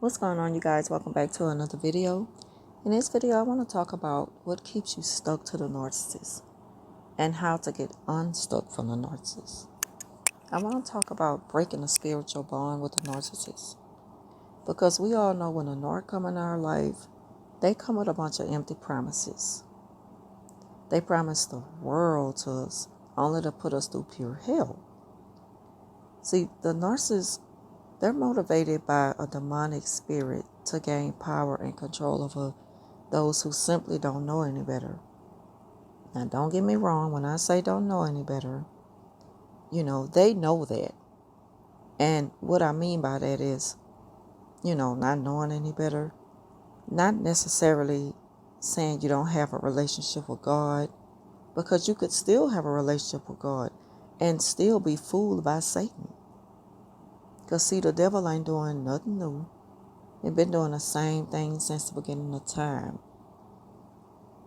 What's going on, you guys? Welcome back to another video. In this video, I want to talk about what keeps you stuck to the narcissist and how to get unstuck from the narcissist. I want to talk about breaking a spiritual bond with the narcissist, because we all know when a narc come in our life, they come with a bunch of empty promises. They promise the world to us only to put us through pure hell. See, the narcissists, they're motivated by a demonic spirit to gain power and control over those who simply don't know any better. Now, don't get me wrong, when I say don't know any better, they know that. And what I mean by that is, not knowing any better, not necessarily saying you don't have a relationship with God, because you could still have a relationship with God and still be fooled by Satan. Because see, the devil ain't doing nothing new. They've been doing the same thing since the beginning of time.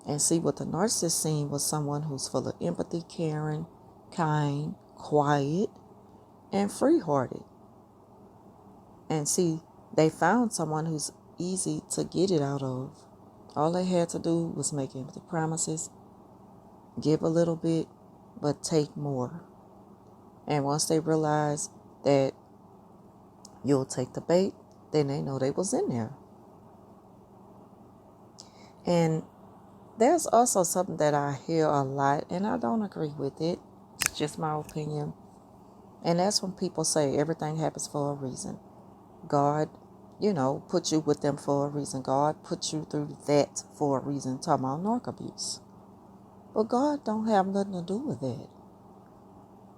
And see, what the narcissist seen was someone who's full of empathy, caring, kind, quiet, and free-hearted. And see, they found someone who's easy to get it out of. All they had to do was make empty promises, give a little bit, but take more. And once they realized that you'll take the bait, then they know they was in there. And there's also something that I hear a lot, and I don't agree with it. It's just my opinion. And that's when people say everything happens for a reason. God, put you with them for a reason. God put you through that for a reason. Talking about narc abuse. But God don't have nothing to do with that.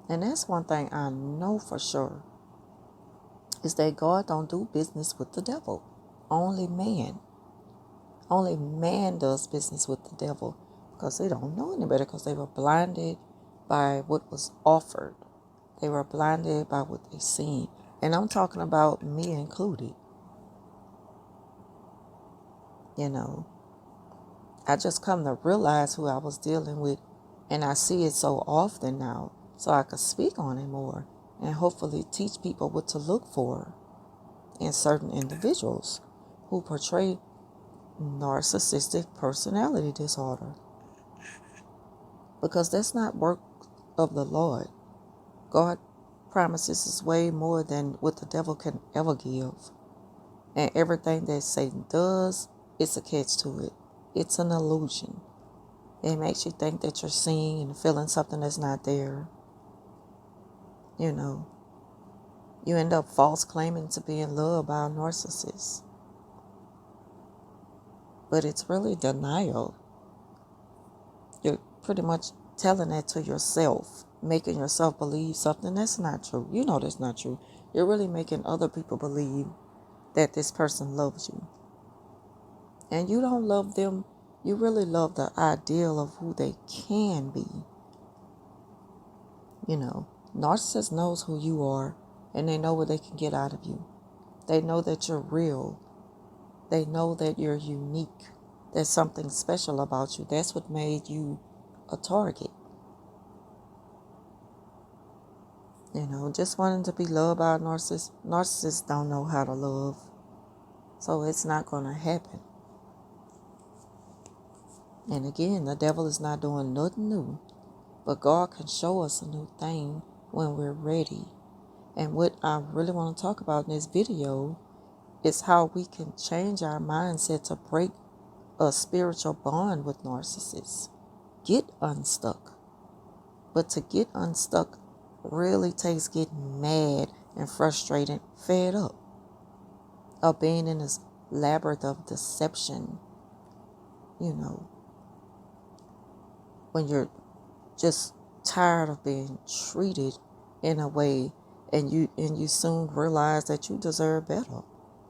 And that's one thing I know for sure, is that God don't do business with the devil. Only man. Only man does business with the devil, because they don't know any better, because they were blinded by what was offered. They were blinded by what they seen. And I'm talking about me included. I just come to realize who I was dealing with, and I see it so often now, so I could speak on it more and hopefully teach people what to look for in certain individuals who portray narcissistic personality disorder. Because that's not work of the Lord. God promises is way more than what the devil can ever give. And everything that Satan does, it's a catch to it. It's an illusion. It makes you think that you're seeing and feeling something that's not there. You end up false claiming to be in love by a narcissist. But it's really denial. You're pretty much telling that to yourself, making yourself believe something that's not true. You know that's not true. You're really making other people believe that this person loves you. And you don't love them. You really love the ideal of who they can be. Narcissist knows who you are, and they know what they can get out of you. They know that you're real. They know that you're unique. There's something special about you. That's what made you a target. Just wanting to be loved by a narcissist. Narcissists don't know how to love. So it's not going to happen. And again, the devil is not doing nothing new. But God can show us a new thing when we're ready. And what I really want to talk about in this video is how we can change our mindset to break a spiritual bond with narcissists. Get unstuck. But to get unstuck really takes getting mad and frustrated, fed up, of being in this labyrinth of deception. When you're just tired of being treated in a way, and you soon realize that you deserve better.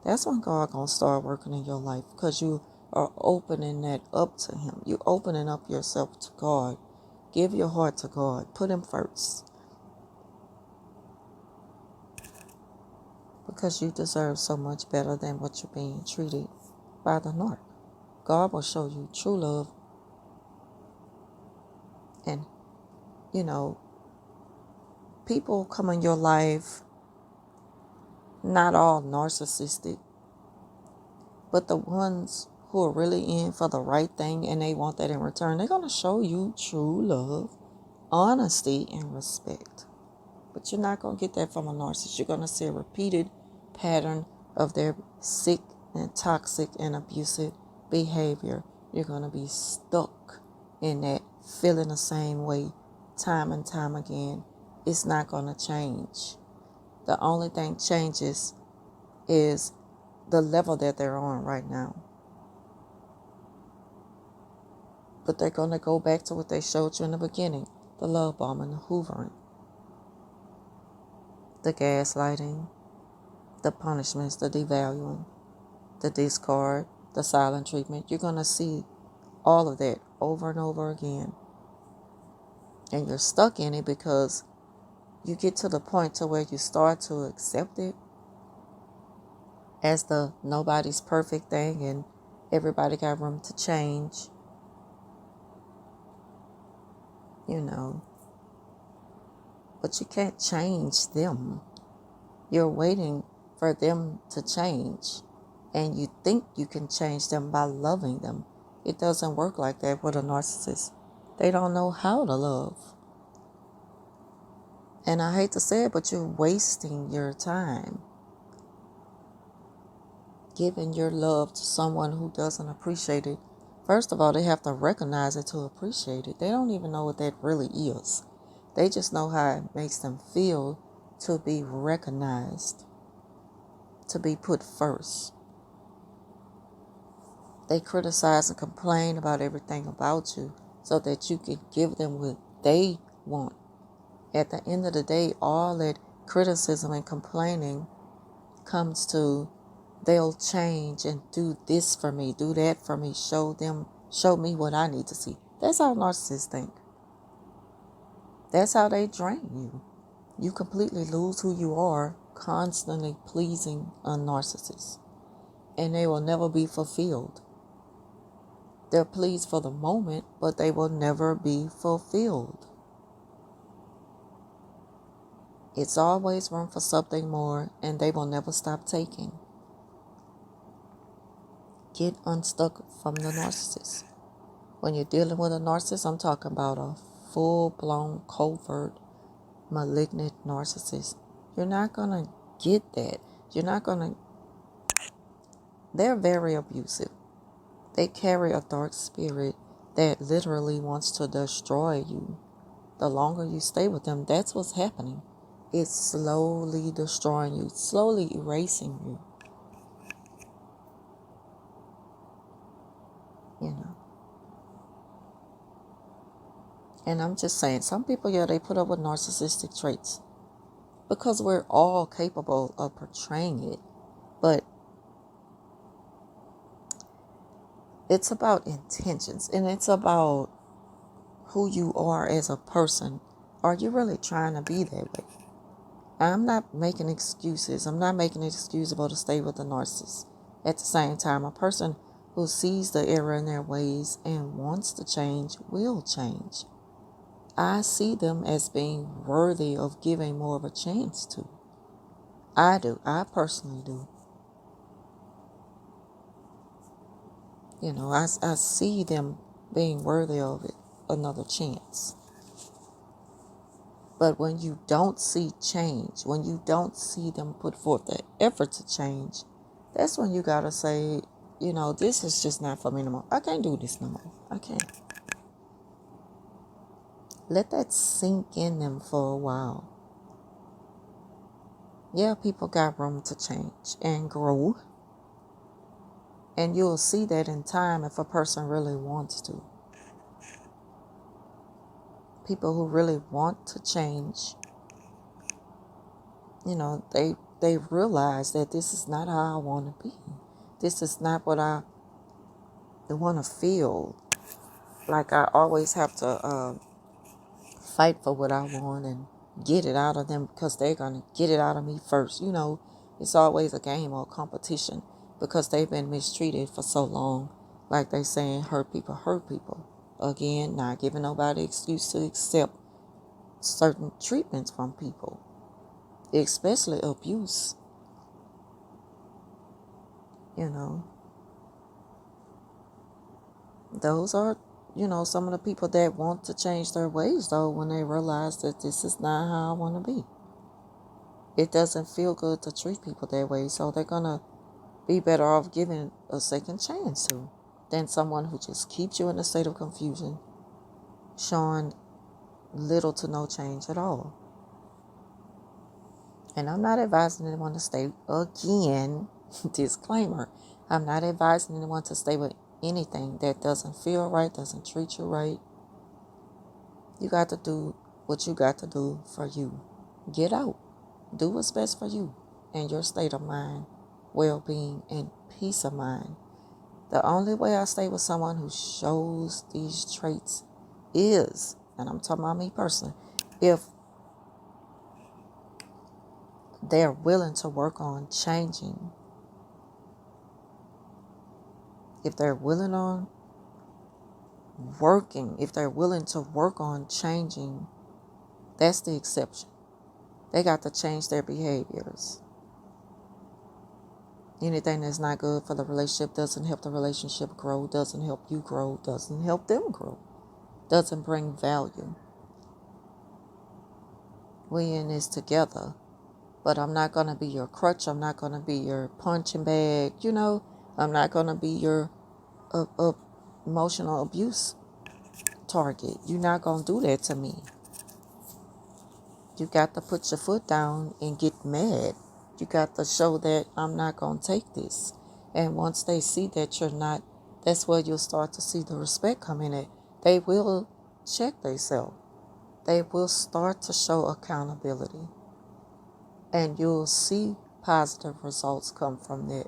That's when God gonna start working in your life, because you are opening that up to Him. You opening up yourself to God. Give your heart to God. Put Him first, because you deserve so much better than what you're being treated by the narc. God will show you true love. And people come in your life, not all narcissistic, But the ones who are really in for the right thing and they want that in return, they're going to show you true love, honesty, and respect. But you're not going to get that from a narcissist. You're going to see a repeated pattern of their sick and toxic and abusive behavior. You're going to be stuck in that, feeling the same way time and time again. It's not going to change. The only thing changes is the level that they're on right now. But they're going to go back to what they showed you in the beginning. The love bombing, the hoovering, the gaslighting, the punishments, the devaluing, the discard, the silent treatment. You're going to see all of that over and over again. And you're stuck in it because you get to the point to where you start to accept it as the nobody's perfect thing and everybody got room to change. But you can't change them. You're waiting for them to change. And you think you can change them by loving them. It doesn't work like that with a narcissist. They don't know how to love. And I hate to say it, but you're wasting your time giving your love to someone who doesn't appreciate it. First of all, they have to recognize it to appreciate it. They don't even know what that really is. They just know how it makes them feel to be recognized, to be put first. They criticize and complain about everything about you so that you can give them what they want. At the end of the day, all that criticism and complaining comes to, they'll change and do this for me, do that for me, show me what I need to see. That's how narcissists think. That's how they drain you. You completely lose who you are, constantly pleasing a narcissist. And they will never be fulfilled. They're pleased for the moment, but they will never be fulfilled. It's always room for something more, and they will never stop taking. Get unstuck from the narcissist. When you're dealing with a narcissist, I'm talking about a full-blown, covert, malignant narcissist. You're not going to get that. They're very abusive. They carry a dark spirit that literally wants to destroy you. The longer you stay with them, that's what's happening. It's slowly destroying you, slowly erasing you. And I'm just saying, some people, they put up with narcissistic traits because we're all capable of portraying it. But it's about intentions, and it's about who you are as a person. Are you really trying to be that way? I'm not making excuses. I'm not making it excusable to stay with a narcissist. At the same time, a person who sees the error in their ways and wants to change will change. I see them as being worthy of giving more of a chance to. I do. I personally do. I see them being worthy of it, another chance. But when you don't see change, when you don't see them put forth the effort to change, that's when you gotta say, this is just not for me no more. I can't do this no more. I can't. Let that sink in them for a while. Yeah, people got room to change and grow. And you'll see that in time if a person really wants to. People who really want to change, they realize that this is not how I want to be. This is not what I want to feel. Like I always have to fight for what I want and get it out of them because they're going to get it out of me first. It's always a game or a competition because they've been mistreated for so long. Like they saying, hurt people. Again, not giving nobody excuse to accept certain treatments from people, especially abuse. Those are, some of the people that want to change their ways, though, when they realize that this is not how I want to be. It doesn't feel good to treat people that way, so they're going to be better off giving a second chance to than someone who just keeps you in a state of confusion, showing little to no change at all. And I'm not advising anyone to stay, again, disclaimer, I'm not advising anyone to stay with anything that doesn't feel right, doesn't treat you right. You got to do what you got to do for you. Get out. Do what's best for you and your state of mind, well-being, and peace of mind. The only way I stay with someone who shows these traits is, and I'm talking about me personally, if they're willing to work on changing, if they're willing to work on changing, that's the exception. They got to change their behaviors. Anything that's not good for the relationship doesn't help the relationship grow, doesn't help you grow, doesn't help them grow, doesn't bring value. We in this together, but I'm not going to be your crutch. I'm not going to be your punching bag. I'm not going to be your emotional abuse target. You're not going to do that to me. You got to put your foot down and get mad. You got to show that I'm not going to take this. And once they see that you're not, that's where you'll start to see the respect come in it. They will check themselves. They will start to show accountability. And you'll see positive results come from that.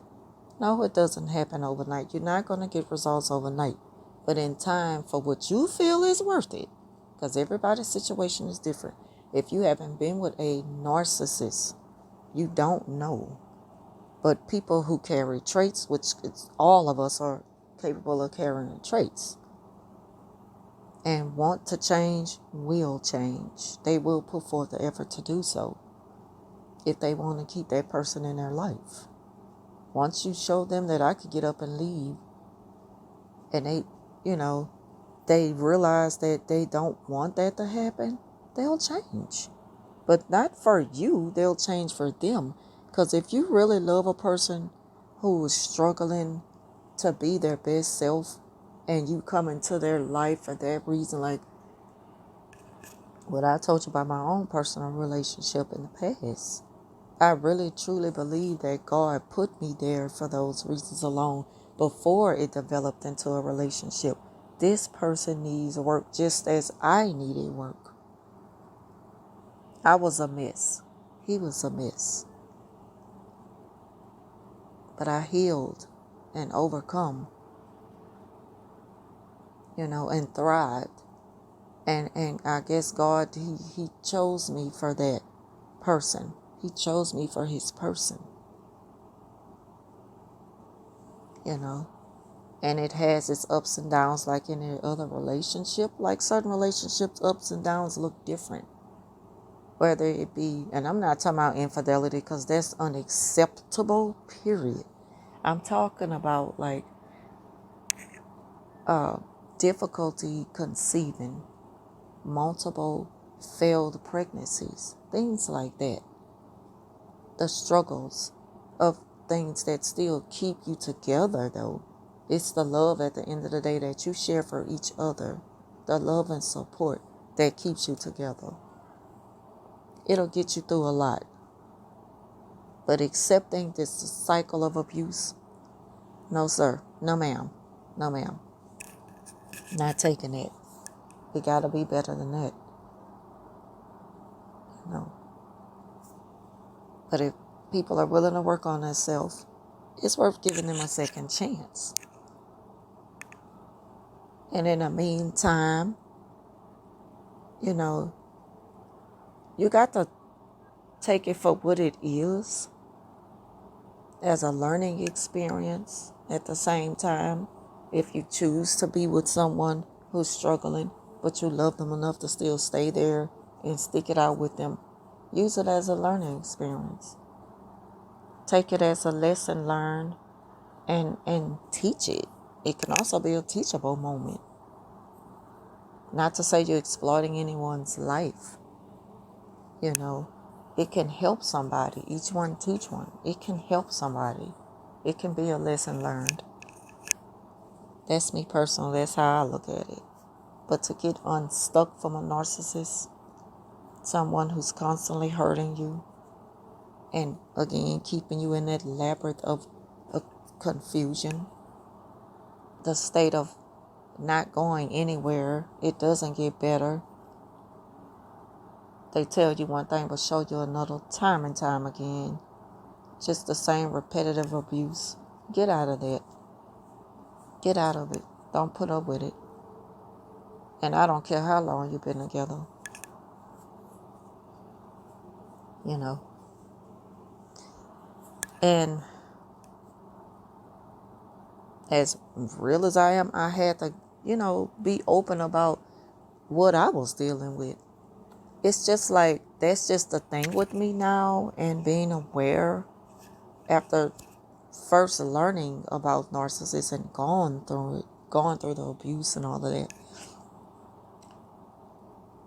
No, it doesn't happen overnight. You're not going to get results overnight. But in time, for what you feel is worth it, because everybody's situation is different. If you haven't been with a narcissist, you don't know. But people who carry traits, which all of us are capable of carrying traits, and want to change, will change. They will put forth the effort to do so if they want to keep that person in their life. Once you show them that I could get up and leave, and they realize that they don't want that to happen, they'll change. But not for you, they'll change for them. Because if you really love a person who is struggling to be their best self, and you come into their life for that reason, like what I told you about my own personal relationship in the past, I really truly believe that God put me there for those reasons alone before it developed into a relationship. This person needs work just as I needed work. I was a mess. He was a mess. But I healed and overcome, and thrived. And I guess God, he chose me for that person. He chose me for his person. And it has its ups and downs like in any other relationship. Like certain relationships, ups and downs look different. Whether it be, and I'm not talking about infidelity because that's unacceptable, period. I'm talking about like difficulty conceiving, multiple failed pregnancies, things like that. The struggles of things that still keep you together, though. It's the love at the end of the day that you share for each other, the love and support that keeps you together. It'll get you through a lot. But accepting this cycle of abuse, no sir, no ma'am, no ma'am. Not taking it. We gotta be better than that. No. But if people are willing to work on themselves, it's worth giving them a second chance. And in the meantime, you got to take it for what it is, as a learning experience at the same time. If you choose to be with someone who's struggling, but you love them enough to still stay there and stick it out with them, use it as a learning experience. Take it as a lesson learned and teach it. it can also be a teachable moment. Not to say you're exploiting anyone's life. It can help somebody. Each one teach one. It can help somebody. It can be a lesson learned. That's me personally. That's how I look at it. But to get unstuck from a narcissist, someone who's constantly hurting you, and again, keeping you in that labyrinth of confusion, the state of not going anywhere, it doesn't get better. They tell you one thing but show you another time and time again. Just the same repetitive abuse. Get out of that. Get out of it. Don't put up with it. And I don't care how long you've been together. And as real as I am, I had to, be open about what I was dealing with. It's just like, that's just the thing with me now, and being aware after first learning about narcissists and going through the abuse and all of that.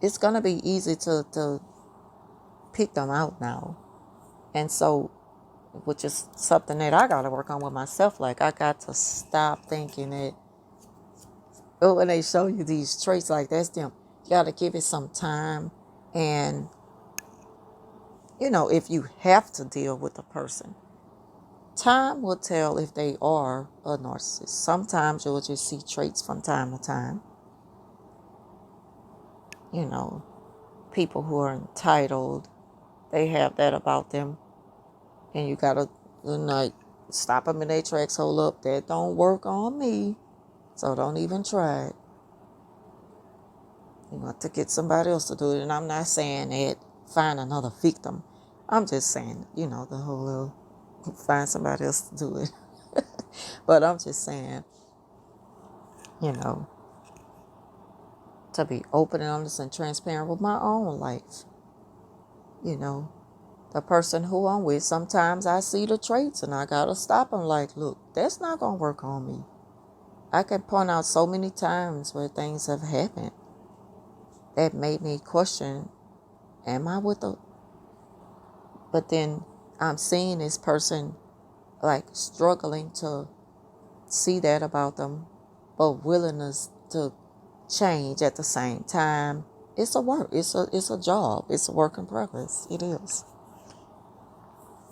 It's going to be easy to pick them out now. And so, which is something that I got to work on with myself. Like, I got to stop thinking that, when they show you these traits, like, that's them. You got to give it some time. And, if you have to deal with a person, time will tell if they are a narcissist. Sometimes you'll just see traits from time to time. People who are entitled, they have that about them. And you got to stop them in their tracks. Hold up, that don't work on me. So don't even try it. You have to get somebody else to do it. And I'm not saying that find another victim. I'm just saying, the whole little find somebody else to do it. But I'm just saying, to be open and honest and transparent with my own life. The person who I'm with, sometimes I see the traits and I got to stop them. Like, look, that's not going to work on me. I can point out so many times where things have happened that made me question, am I with the... But then I'm seeing this person like struggling to see that about them, but willingness to change at the same time. It's a work. It's a job. It's a work in progress. It is.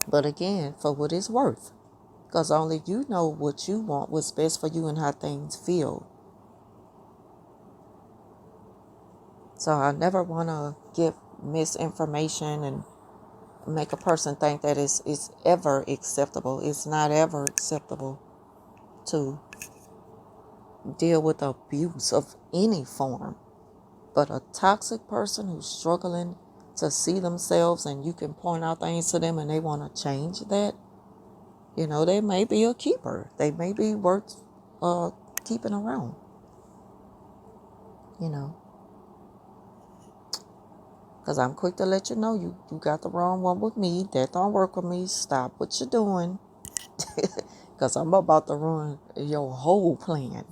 But again, for what it's worth. Because only you know what you want, what's best for you, and how things feel. So I never want to give misinformation and make a person think that it's ever acceptable. It's not ever acceptable to deal with abuse of any form. But a toxic person who's struggling to see themselves, and you can point out things to them and they want to change that, they may be a keeper. They may be worth keeping around. Because I'm quick to let you know, you got the wrong one with me. That don't work with me. Stop what you're doing. Because I'm about to ruin your whole plan.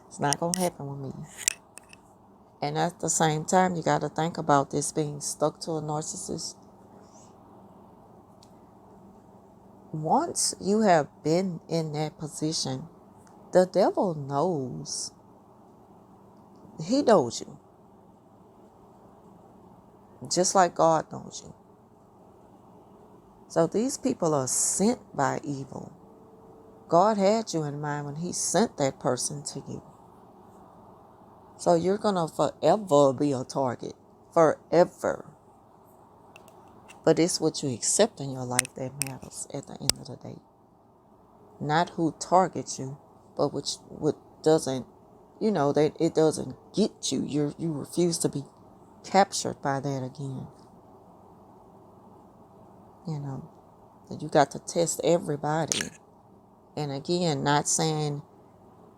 It's not going to happen with me. And at the same time, you got to think about this being stuck to a narcissist. Once you have been in that position, the devil knows. He knows you. Just like God knows you. So these people are sent by evil. God had you in mind when he sent that person to you. So you're going to forever be a target. Forever. But it's what you accept in your life that matters at the end of the day. Not who targets you, but what doesn't, that it doesn't get you. You refuse to be captured by that again. That you got to test everybody. And again, not saying,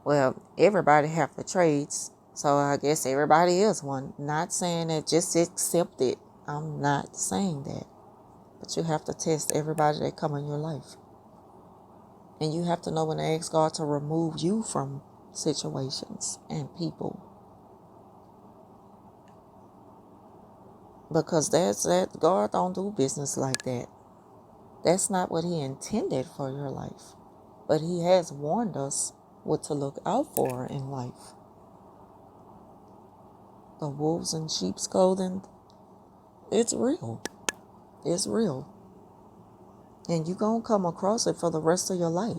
well, everybody have the traits, so I guess everybody is one. Not saying that, just accept it. I'm not saying that. But you have to test everybody that come in your life. And you have to know when to ask God to remove you from situations and people. Because God don't do business like that. That's not what he intended for your life. But he has warned us what to look out for in life. The wolves in sheep's clothing, it's real. It's real. And you're going to come across it for the rest of your life.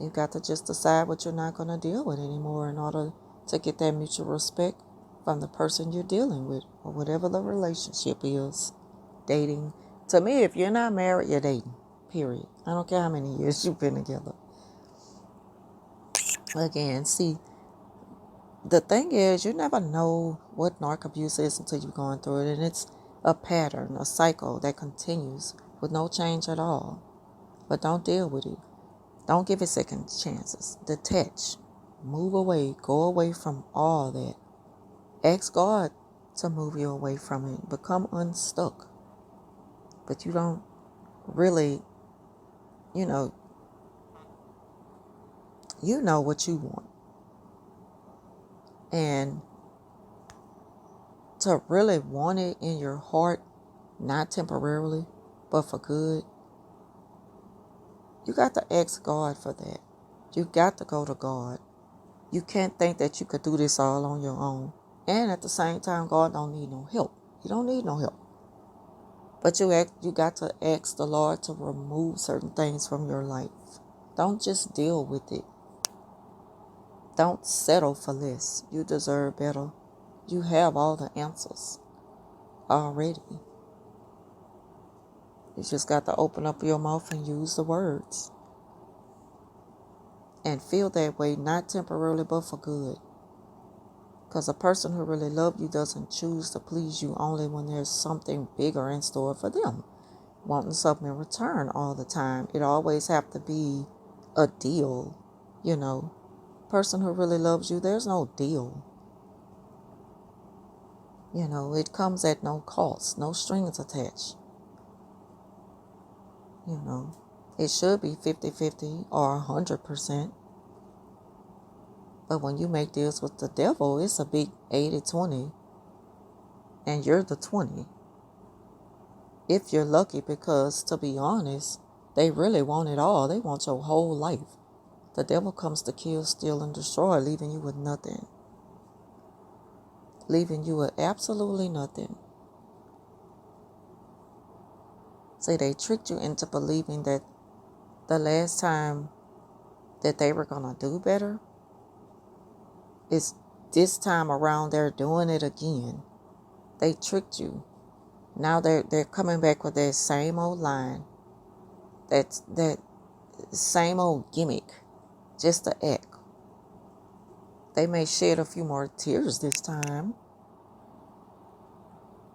You got to just decide what you're not going to deal with anymore in order to get that mutual respect from the person you're dealing with, or whatever the relationship is. Dating. To me, if you're not married, you're dating. Period. I don't care how many years you've been together. Again, see, the thing is, you never know what narc abuse is until you're going through it. And it's a pattern, a cycle that continues with no change at all. But don't deal with it. Don't give it second chances. Detach. Move away. Go away from all that. Ask God to move you away from it. Become unstuck. But you don't really, you know what you want. And to really want it in your heart, not temporarily, but for good, you got to ask God for that. You got to go to God. You can't think that you could do this all on your own. And at the same time, God don't need no help. You don't need no help. But you got to ask the Lord to remove certain things from your life. Don't just deal with it. Don't settle for less. You deserve better. You have all the answers already. You just got to open up your mouth and use the words. And feel that way, not temporarily, but for good. Because a person who really loves you doesn't choose to please you only when there's something bigger in store for them. Wanting something in return all the time. It always have to be a deal, Person who really loves you, there's no deal. It comes at no cost, no strings attached. It should be 50-50 or 100%. But when you make deals with the devil, it's a big 80-20. And you're the 20. If you're lucky, because to be honest, they really want it all. They want your whole life. The devil comes to kill, steal, and destroy, leaving you with nothing. Leaving you with absolutely nothing. See, they tricked you into believing that the last time that they were going to do better is this time around they're doing it again. They tricked you. Now they're coming back with that same old line. That same old gimmick. Just to act. They may shed a few more tears this time.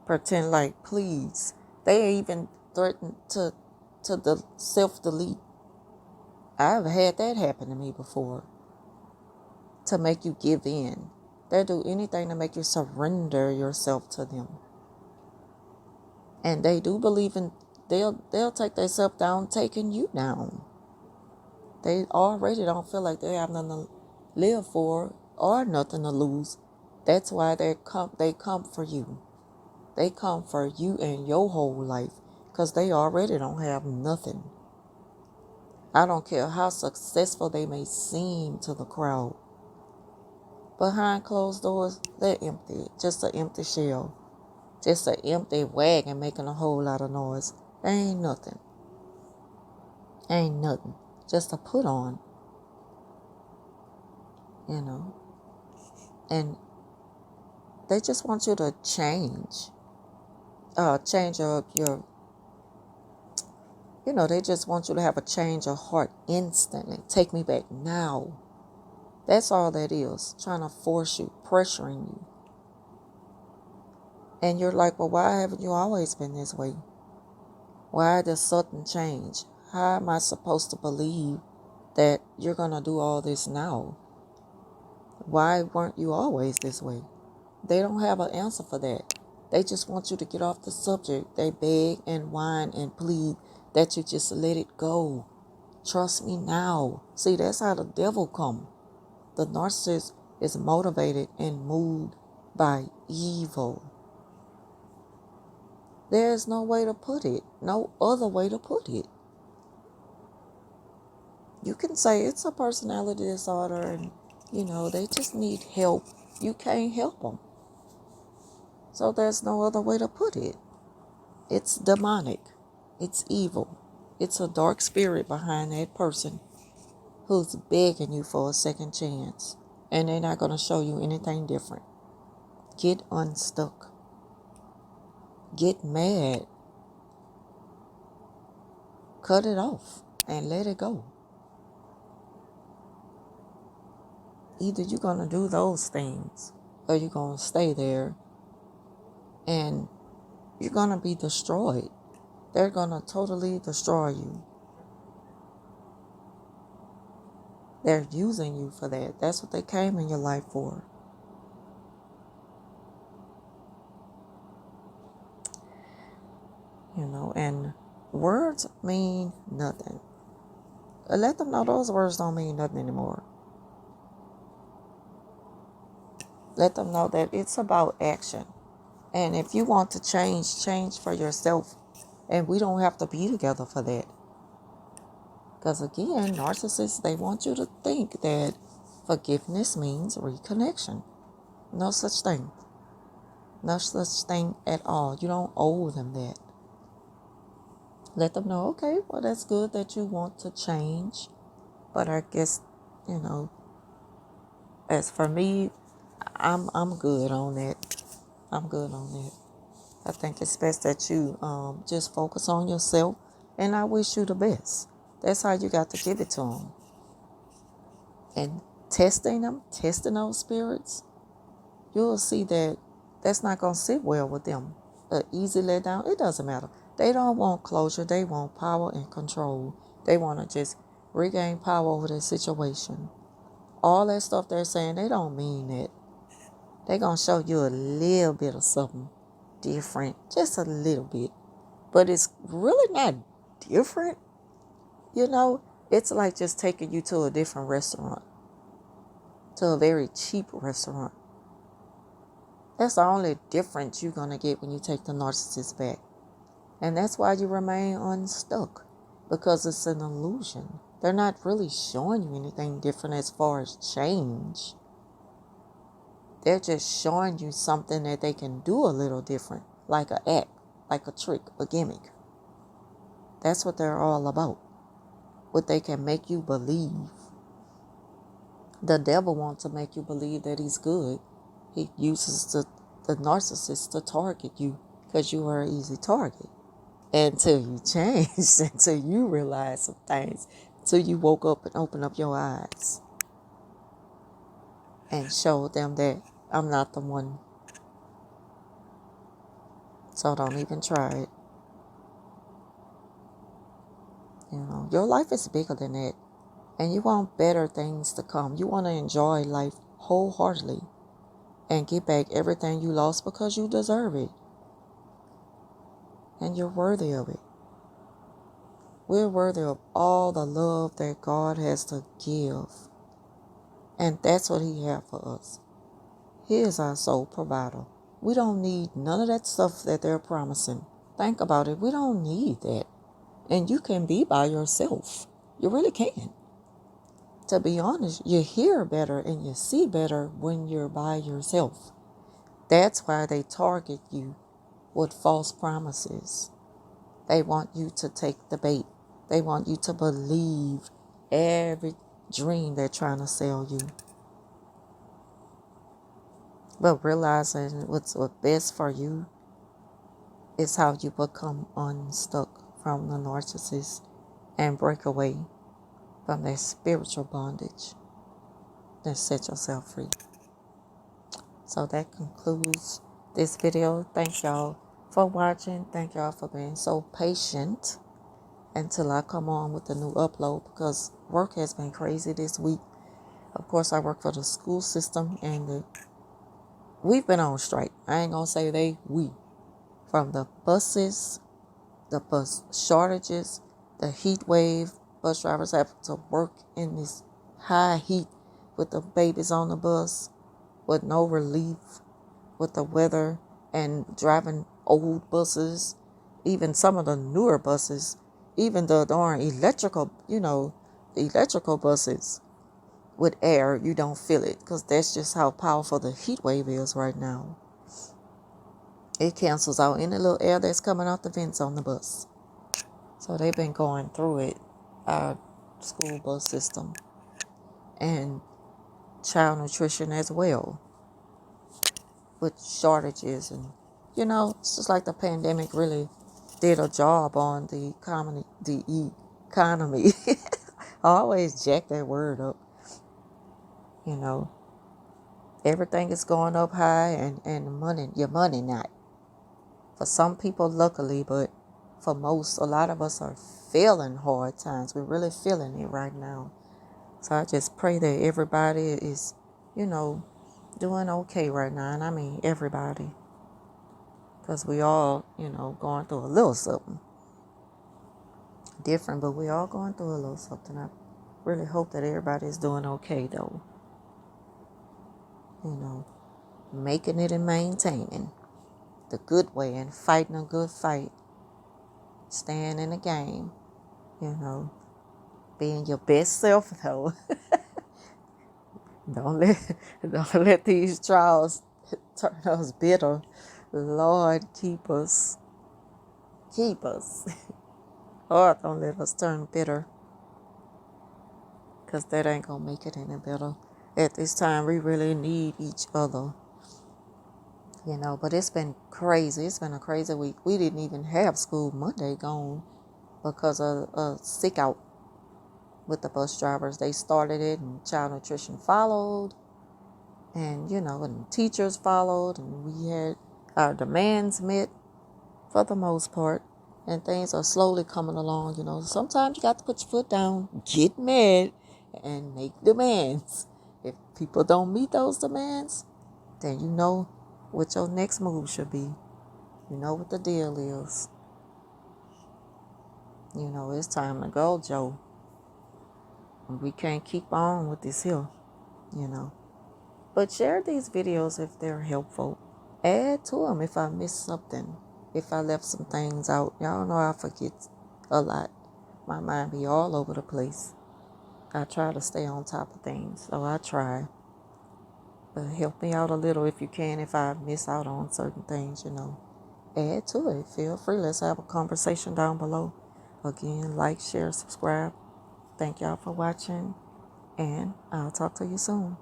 Pretend like, please. They even threatened to self-delete. I've had that happen to me before. To make you give in. They'll do anything to make you surrender yourself to them. And they do believe in, they'll take themselves down, taking you down. They already don't feel like they have nothing to live for or nothing to lose. That's why they come for you. They come for you and your whole life, because they already don't have nothing. I don't care how successful they may seem to the crowd. Behind closed doors, they're empty. Just an empty shell. Just an empty wagon making a whole lot of noise. They ain't nothing. Ain't nothing. Just a put on. And they just want you to change. Change your they just want you to have a change of heart instantly. Take me back now. That's all that is. Trying to force you, pressuring you. And you're like, well, why haven't you always been this way? Why this sudden change? How am I supposed to believe that you're going to do all this now? Why weren't you always this way? They don't have an answer for that. They just want you to get off the subject. They beg and whine and plead that you just let it go. Trust me now. See, that's how the devil come. The narcissist is motivated and moved by evil. There's no way to put it. No other way to put it. You can say it's a personality disorder and, they just need help. You can't help them. So there's no other way to put it. It's demonic. It's evil. It's a dark spirit behind that person who's begging you for a second chance. And they're not going to show you anything different. Get unstuck. Get mad. Cut it off and let it go. Either you're going to do those things or you're going to stay there and you're going to be destroyed. They're going to totally destroy you. They're using you for that. That's what they came in your life for. And words mean nothing. Let them know those words don't mean nothing anymore. Let them know that it's about action. And if you want to change for yourself. And we don't have to be together for that. Because again, narcissists, they want you to think that forgiveness means reconnection. No such thing. No such thing at all. You don't owe them that. Let them know, okay, well, that's good that you want to change. But I guess, as for me, I'm good on that. I'm good on that. I think it's best that you just focus on yourself. And I wish you the best. That's how you got to give it to them. And testing those spirits, you'll see that that's not going to sit well with them. Easy let down, it doesn't matter. They don't want closure. They want power and control. They want to just regain power over their situation. All that stuff they're saying, they don't mean it. They're going to show you a little bit of something different. Just a little bit. But it's really not different. It's like just taking you to a different restaurant. To a very cheap restaurant. That's the only difference you're going to get when you take the narcissist back. And that's why you remain unstuck. Because it's an illusion. They're not really showing you anything different as far as change. They're just showing you something that they can do a little different. Like an act, like a trick, a gimmick. That's what they're all about. What they can make you believe. The devil wants to make you believe that he's good. He uses the narcissist to target you because you are an easy target. Until you change, until you realize some things, until you woke up and open up your eyes and show them that I'm not the one. So don't even try it. Your life is bigger than that. And you want better things to come. You want to enjoy life wholeheartedly and get back everything you lost because you deserve it. And you're worthy of it. We're worthy of all the love that God has to give. And that's what He has for us. He is our sole provider. We don't need none of that stuff that they're promising. Think about it. We don't need that. And you can be by yourself. You really can. To be honest, you hear better and you see better when you're by yourself. That's why they target you with false promises. They want you to take the bait. They want you to believe every dream they're trying to sell you. But realizing what's best for you is how you become unstuck from the narcissist and break away from their spiritual bondage. Then set yourself free. So that concludes this video. Thank y'all for watching. Thank y'all for being so patient until I come on with a new upload because work has been crazy this week. Of course, I work for the school system and we've been on strike. I ain't gonna say we. From the buses, the bus shortages, the heat wave, bus drivers have to work in this high heat with the babies on the bus with no relief with the weather and driving old buses, even some of the newer buses, even the darn electrical, electrical buses with air, you don't feel it because that's just how powerful the heat wave is right now. It cancels out any little air that's coming out the vents on the bus. So they've been going through it, our school bus system, and child nutrition as well, with shortages. And it's just like the pandemic really did a job on the economy. I always jack that word up. Everything is going up high, and your money not. For some people, luckily, but for most, a lot of us are feeling hard times. We're really feeling it right now. So I just pray that everybody is, doing okay right now. And I mean everybody. Because we all, going through a little something. Different, but we all going through a little something. I really hope that everybody is doing okay, though. Making it and maintaining the good way and fighting a good fight. Staying in the game, being your best self, though. Don't let these trials turn us bitter. Lord, keep us. Lord, don't let us turn bitter, because that ain't gonna make it any better. At this time, we really need each other. But it's been crazy. It's been a crazy week. We didn't even have school Monday gone because of a sick out with the bus drivers. They started it, and child nutrition followed, and and teachers followed, and we had our demands met for the most part, and things are slowly coming along. Sometimes you got to put your foot down, get mad, and make demands. If people don't meet those demands, then you know what your next move should be. You know what the deal is. It's time to go, Joe. We can't keep on with this here, But share these videos if they're helpful. Add to them if I missed something. If I left some things out. Y'all know I forget a lot. My mind be all over the place. I try to stay on top of things. So I try. But help me out a little if you can, if I miss out on certain things, Add to it. Feel free. Let's have a conversation down below. Again, like, share, subscribe. Thank y'all for watching. And I'll talk to you soon.